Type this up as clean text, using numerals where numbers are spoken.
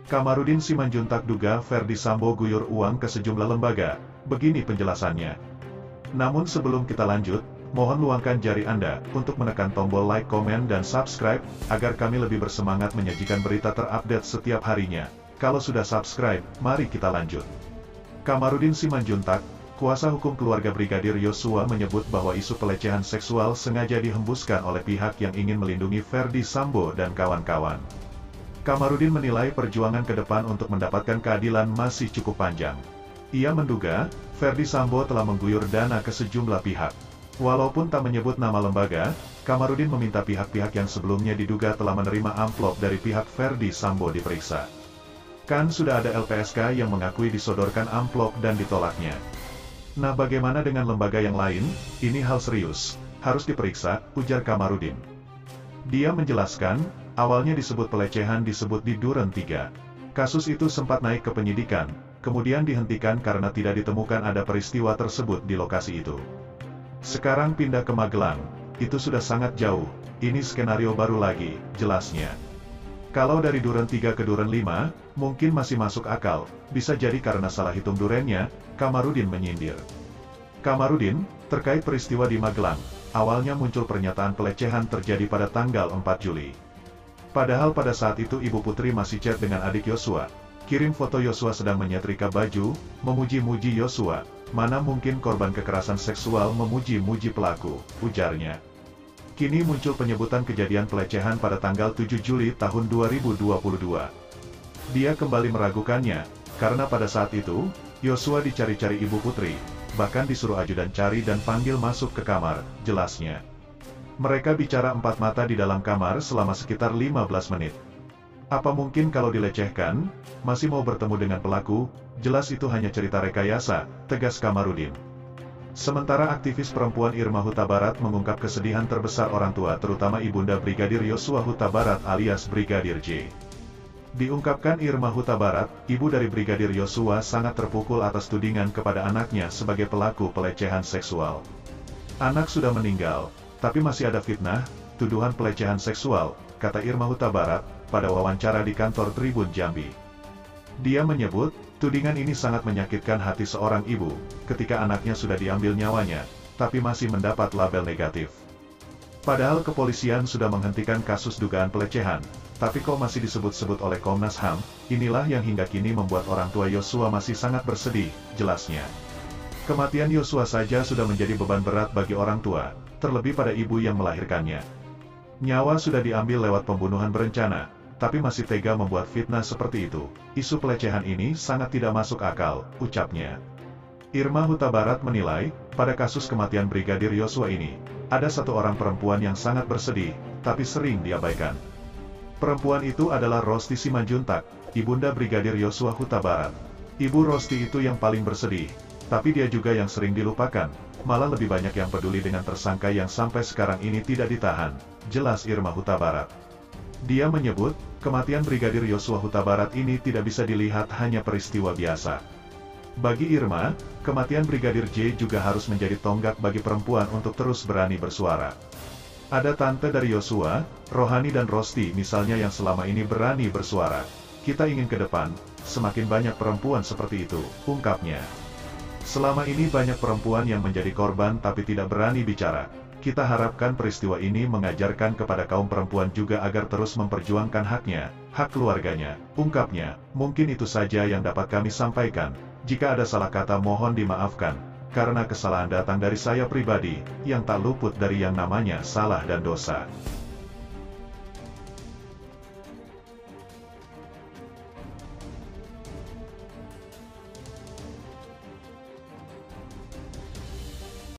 Kamarudin Simanjuntak duga Ferdy Sambo guyur uang ke sejumlah lembaga, begini penjelasannya. Namun sebelum kita lanjut, mohon luangkan jari Anda untuk menekan tombol like, komen, dan subscribe, agar kami lebih bersemangat menyajikan berita terupdate setiap harinya. Kalau sudah subscribe, mari kita lanjut. Kamarudin Simanjuntak, kuasa hukum keluarga Brigadir Yosua menyebut bahwa isu pelecehan seksual sengaja dihembuskan oleh pihak yang ingin melindungi Ferdy Sambo dan kawan-kawan. Kamarudin menilai perjuangan ke depan untuk mendapatkan keadilan masih cukup panjang. Ia menduga, Ferdy Sambo telah mengguyur dana ke sejumlah pihak. Walaupun tak menyebut nama lembaga, Kamarudin meminta pihak-pihak yang sebelumnya diduga telah menerima amplop dari pihak Ferdy Sambo diperiksa. Kan sudah ada LPSK yang mengakui disodorkan amplop dan ditolaknya. Nah, bagaimana dengan lembaga yang lain? Ini hal serius, harus diperiksa, ujar Kamarudin. Dia menjelaskan, awalnya disebut pelecehan disebut di Duren 3. Kasus itu sempat naik ke penyidikan, kemudian dihentikan karena tidak ditemukan ada peristiwa tersebut di lokasi itu. Sekarang pindah ke Magelang, itu sudah sangat jauh, ini skenario baru lagi, jelasnya. Kalau dari Duren 3 ke Duren 5, mungkin masih masuk akal, bisa jadi karena salah hitung durennya, Kamarudin menyindir. Kamarudin, terkait peristiwa di Magelang, awalnya muncul pernyataan pelecehan terjadi pada tanggal 4 Juli. Padahal pada saat itu Ibu Putri masih chat dengan adik Yosua, kirim foto Yosua sedang menyetrika baju, memuji-muji Yosua, mana mungkin korban kekerasan seksual memuji-muji pelaku, ujarnya. Kini muncul penyebutan kejadian pelecehan pada tanggal 7 Juli tahun 2022. Dia kembali meragukannya, karena pada saat itu, Yosua dicari-cari Ibu Putri, bahkan disuruh ajudan cari dan panggil masuk ke kamar, jelasnya. Mereka bicara empat mata di dalam kamar selama sekitar 15 menit. Apa mungkin kalau dilecehkan, masih mau bertemu dengan pelaku, jelas itu hanya cerita rekayasa, tegas Kamarudin. Sementara aktivis perempuan Irma Huta Barat mengungkap kesedihan terbesar orang tua terutama ibunda Brigadir Yosua Huta Barat alias Brigadir J. Diungkapkan Irma Huta Barat, ibu dari Brigadir Yosua sangat terpukul atas tudingan kepada anaknya sebagai pelaku pelecehan seksual. Anak sudah meninggal, tapi masih ada fitnah, tuduhan pelecehan seksual, kata Irma Huta Barat, pada wawancara di kantor Tribun Jambi. Dia menyebut, tudingan ini sangat menyakitkan hati seorang ibu, ketika anaknya sudah diambil nyawanya, tapi masih mendapat label negatif. Padahal kepolisian sudah menghentikan kasus dugaan pelecehan, tapi kok masih disebut-sebut oleh Komnas HAM, inilah yang hingga kini membuat orang tua Yosua masih sangat bersedih, jelasnya. Kematian Yosua saja sudah menjadi beban berat bagi orang tua, terlebih pada ibu yang melahirkannya. Nyawa sudah diambil lewat pembunuhan berencana, tapi masih tega membuat fitnah seperti itu. Isu pelecehan ini sangat tidak masuk akal, ucapnya. Irma Huta Barat menilai, pada kasus kematian Brigadir Yosua ini, ada satu orang perempuan yang sangat bersedih, tapi sering diabaikan. Perempuan itu adalah Rosti Simanjuntak, ibunda Brigadir Yosua Huta Barat. Ibu Rosti itu yang paling bersedih, tapi dia juga yang sering dilupakan, malah lebih banyak yang peduli dengan tersangka yang sampai sekarang ini tidak ditahan, jelas Irma Huta Barat. Dia menyebut, kematian Brigadir Yosua Huta Barat ini tidak bisa dilihat hanya peristiwa biasa. Bagi Irma, kematian Brigadir J juga harus menjadi tonggak bagi perempuan untuk terus berani bersuara. Ada tante dari Yosua, Rohani dan Rosti misalnya yang selama ini berani bersuara. Kita ingin ke depan, semakin banyak perempuan seperti itu, ungkapnya. Selama ini banyak perempuan yang menjadi korban tapi tidak berani bicara. Kita harapkan peristiwa ini mengajarkan kepada kaum perempuan juga agar terus memperjuangkan haknya, hak keluarganya, ungkapnya. Mungkin itu saja yang dapat kami sampaikan. Jika ada salah kata mohon dimaafkan, karena kesalahan datang dari saya pribadi, yang tak luput dari yang namanya salah dan dosa.